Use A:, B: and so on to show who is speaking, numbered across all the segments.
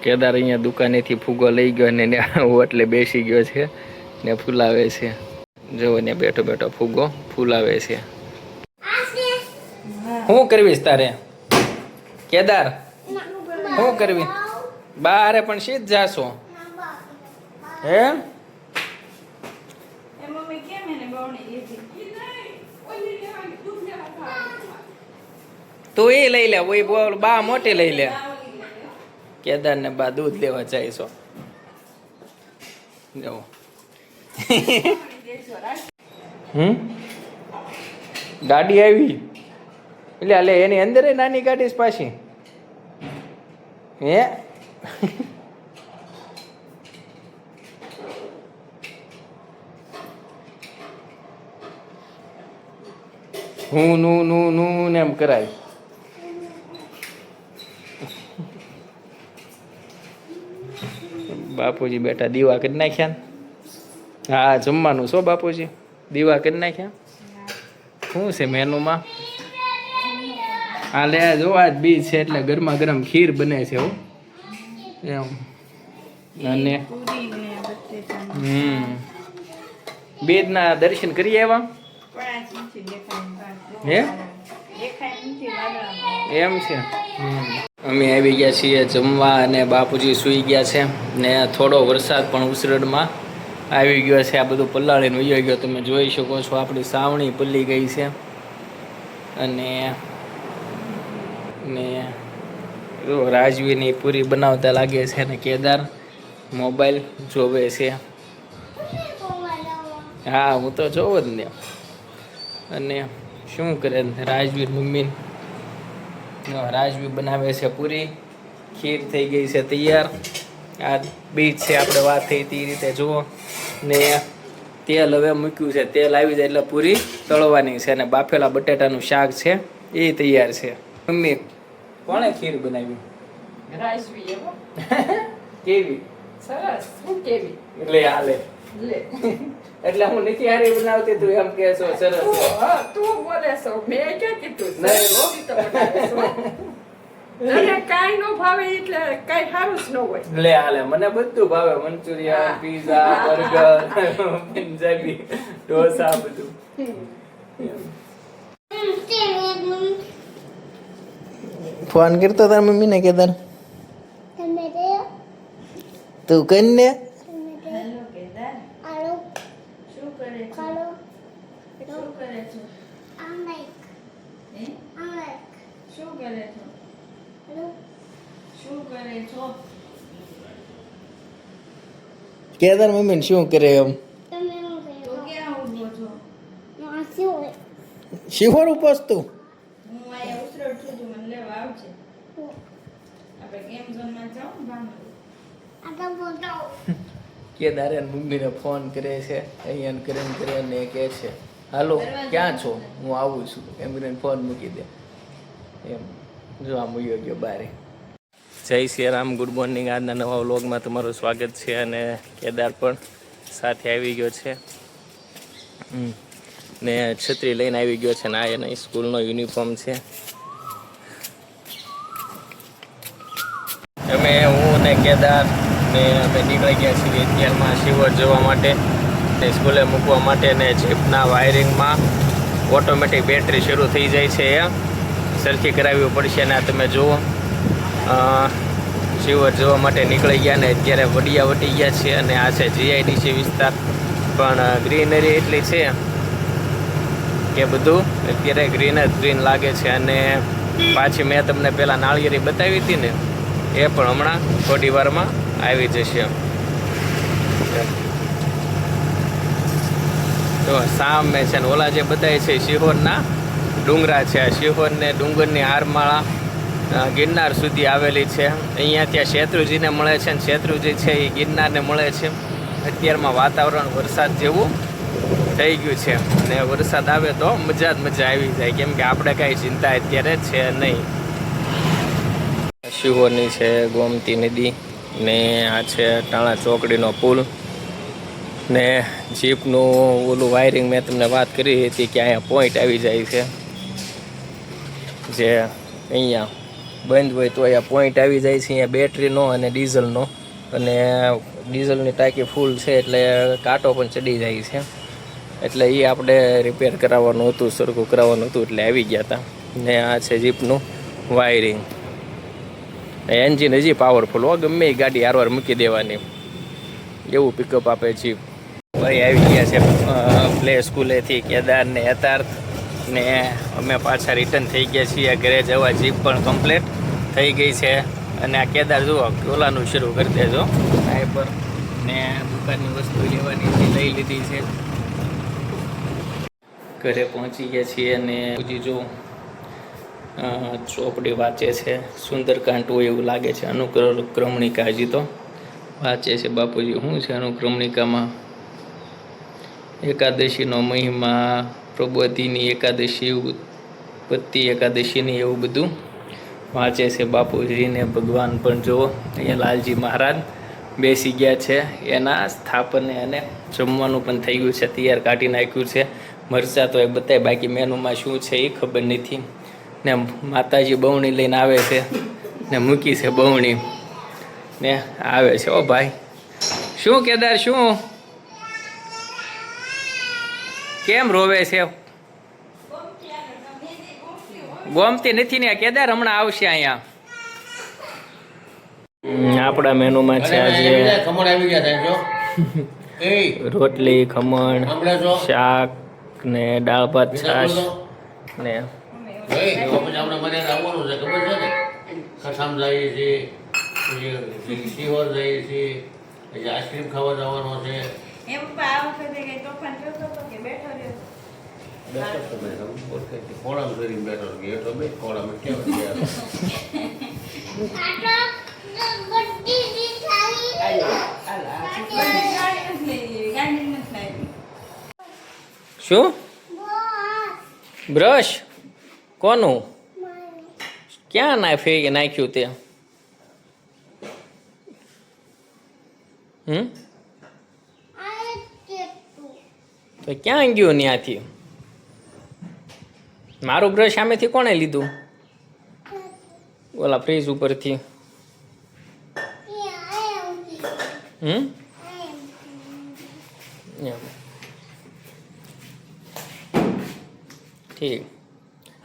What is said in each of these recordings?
A: કેદાર અહીંયા દુકાનેથી ફૂગો લઈ ગયો ને ઓટલે બેસી ગયો છે ને ફૂલાવે છે. જો ને બેઠો બેઠો ફૂગો ફૂલાવે છે. શું કરવીશ તારે કેદાર? શું કરવી? બારે પણ સીધ જાશો હે? તું એ લઈ લે, ઓય બોલ બા મોટી લઈ લે. કેદાર ને બા દૂધ લેવા જઈશો. જો ગાડી આવી એટલે હાલે એની અંદર નાની ગાડી પાછી હે. હું નું ને એમ કરાય. બાપુજી બેટા દીવા કરી નાખ્યા. હા જમવાનું છો બાપુજી? દીવા કરી નાખ્યા. શું છે મેનુમાં? હાલે જો આજ બીજ છે એટલે ગરમા ગરમ ખીર બને છે હો એમ. અને બીજના દર્શન કરી આવ્યા હે? એમ છે. અમે આવી ગયા છીએ જમવા અને બાપુજી સૂઈ ગયા છે ને થોડો વરસાદ પણ ઉસરડમાં આવી ગયો છે. આ બધું પલાળીને વયો ગયો. તમે જોઈ શકો છો આપણી સાવણી પલ્લી ગઈ છે. અને ને રાજવીની પૂરી બનાવતા લાગે છે ને કેદાર મોબાઈલ જોવે છે. હા હું તો જોઉં જ ને. અને શું કરે રાજવીર મમ્મી? રાજવી બનાવે છે પૂરી. ખીર થઈ ગઈ છે તૈયાર. આ બીજ છે આપણે વાત થઈ તે રીતે જુઓ. ને તેલ હવે મૂક્યું છે. તેલ આવી જાય એટલે પૂરી તળવાની છે. અને બાફેલા બટેટાનું શાક છે એ તૈયાર છે. મમ્મી કોણે ખીર બનાવી?
B: રાજવી એવો
A: કેવી
B: સરસ. શું કેવી?
A: એટલે હાલે
B: લે
A: એટલે હું નથી હારી બનાવતી તું એમ કે છો સરસ.
B: તું બોલે છો, મેં ક્યાં કીધું?
A: નહીં હો.
B: તને કાંઈ નો ભાવે એટલે કાંઈ સારું જ ન હોય.
A: લે હાલે મને બધું ભાવે. Manchurian, pizza, burger, Punjabi, dosa બધું. ફોન કરતો તાર મમ્મી ને કેદાર તું કઈ ને
B: હેલો કેદાર, શું કરે છે? શું કરે છે? હે? શું કરે છો? શું કરે છો?
A: કેદાર મમ્મી શું કરે એમ?
B: તો ક્યાં ઊભો છો?
A: શિહોર ઉપસતું
B: હું અહીંયા ઉતરડ છું, તું મને લેવા આવજે. આપણે ગેમ ઝોનમાં જાઉં ભાંગો.
A: કેદારે મમ્મીને ફોન કરે છે. અહીંયા કરીને કહે છે હાલો ક્યાં છો? હું આવું છું એમ કરીને ફોન મૂકી દે એમ. જો આ મૂક્યો ગયો બારે. જય શ્રી રામ, ગુડ મોર્નિંગ. આજના નવા વ્લોગમાં તમારું સ્વાગત છે. અને કેદાર પણ સાથે આવી ગયો છે ને છત્રી લઈને આવી ગયો છે. ને આ એના સ્કૂલનો યુનિફોર્મ છે. હું ને કેદાર ને અમે નીકળી ગયા છીએ અત્યારમાં શિવર જવા માટે ને સ્કૂલે મૂકવા માટે. ને જીપના વાયરિંગમાં ઓટોમેટિક બેટરી શરૂ થઈ જાય છે એ સરખી કરાવવી પડશે. ને તમે જુઓ શિવર જવા માટે નીકળી ગયા ને અત્યારે વડિયા વટી ગયા છે. અને આ છે જીઆઈડીસી વિસ્તાર. પણ ગ્રીનરી એટલી છે કે બધું અત્યારે ગ્રીન જ ગ્રીન લાગે છે. અને પાછી મેં તમને પહેલાં નાળિયેરી બતાવી હતી ને એ પણ હમણાં થોડી વારમાં આવી જશે. તો સામે છે ને ઓલા જે બતાવે છે શિહોરના ડુંગરા છે. આ શિહોરને ડુંગરની હારમાળા ગિરનાર સુધી આવેલી છે. અહીંયા ત્યાં શેત્રુજીને મળે છે ને શેત્રુજી છે એ ગિરનારને મળે છે. અત્યારમાં વાતાવરણ વરસાદ જેવું થઈ ગયું છે. ને વરસાદ આવે તો મજા જ મજા આવી જાય, કેમ કે આપણે કાંઈ ચિંતા અત્યારે છે નહીં. શિહોરની છે ગોમતી નદી ને આ છે ટાણા ચોકડીનો પુલ ને જીપનું ઓલું વાયરિંગ મેં તમને વાત કરી હતી કે અહીંયા પોઈન્ટ આવી જાય છે જે અહીંયા બંધ હોય તો અહીંયા પોઈન્ટ આવી જાય છે અહીંયા બેટરીનો અને ડીઝલનો, અને ડીઝલની ટાંકી ફૂલ છે એટલે કાંટો પણ ચડી જાય છે, એટલે એ આપણે રિપેર કરાવવાનું હતું, સરખું કરાવવાનું હતું એટલે આવી ગયા હતા. ને આ છે જીપનું વાયરિંગ. એન્જિન હજી પાવરફુલ હો, ગમે એ ગાડી હારવાર મૂકી દેવાની એવું પિકઅપ આપે જીપ. ભાઈ આવી ગયા છે પ્લે સ્કૂલેથી કેદાર ને યથાર્થ, ને અમે પાછા રિટર્ન થઈ ગયા છીએ ઘરે જવા. જીપ પણ કમ્પ્લીટ થઈ ગઈ છે, અને આ કેદાર જુઓ ઓલાનું શરૂ કરી દેજો પર, ને દુકાનની વસ્તુ લેવાની લઈ લીધી છે. ઘરે પહોંચી ગયા છીએ અને હજી જો ચોપડી વાંચે છે, સુંદરકાંડ હોય એવું લાગે છે. અનુક્રમણિકા હજી તો વાંચે છે બાપુજી. શું છે અનુક્રમણિકામાં? એકાદશીનો મહિમા, પ્રબોધિની એકાદશી, ઉત્પત્તિ એકાદશીની એવું બધું વાંચે છે બાપુજીને. ભગવાન પણ જુઓ અહીંયા લાલજી મહારાજ બેસી ગયા છે, એના સ્થાપને અને જમવાનું પણ થઈ ગયું છે, તૈયાર કાઢી નાખ્યું છે. મરચાં તો એ બતાય, બાકી મેનુમાં શું છે એ ખબર નથી. ને માતાજી બવણી લઈને આવે છે, ને મૂકી છે બવણી ને આવે છે. ઓ ભાઈ શું કેદાર, શું કેમ રોવે છે? ગોમતી નથી ને કેદાર, હમણાં આવશે અહીંયા. આપણા મેનુમાં છે આજે રોટલી, ખમણ, શાક ને દાળ ભાત, છાશ ને
C: આઈસ્ક્રીમ ખાવા જવાનો છે.
A: શું બ્રશ કોનું? ક્યાં નાખ્યું તે? તો ક્યાં ગયું ત્યાંથી? મારું બ્રશ સામેથી કોણે લીધું? ઓલા ફ્રીજ ઉપરથી. ઠીક,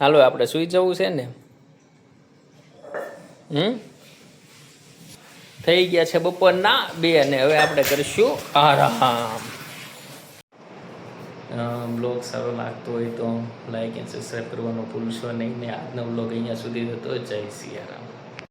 A: હાલો આપણે સુઈ જવું છે ને. થઈ ગયા છે બપોરના 2 ને હવે આપણે કરીશું આરામ. બ્લોગ સારો લાગતો હોય તો લાઈક એન્ડ સબસ્ક્રાઈબ કરવાનું ભૂલશો નહીં. ને આજનો બ્લોગ અહીંયા સુધી હતો. જય સિયારામ.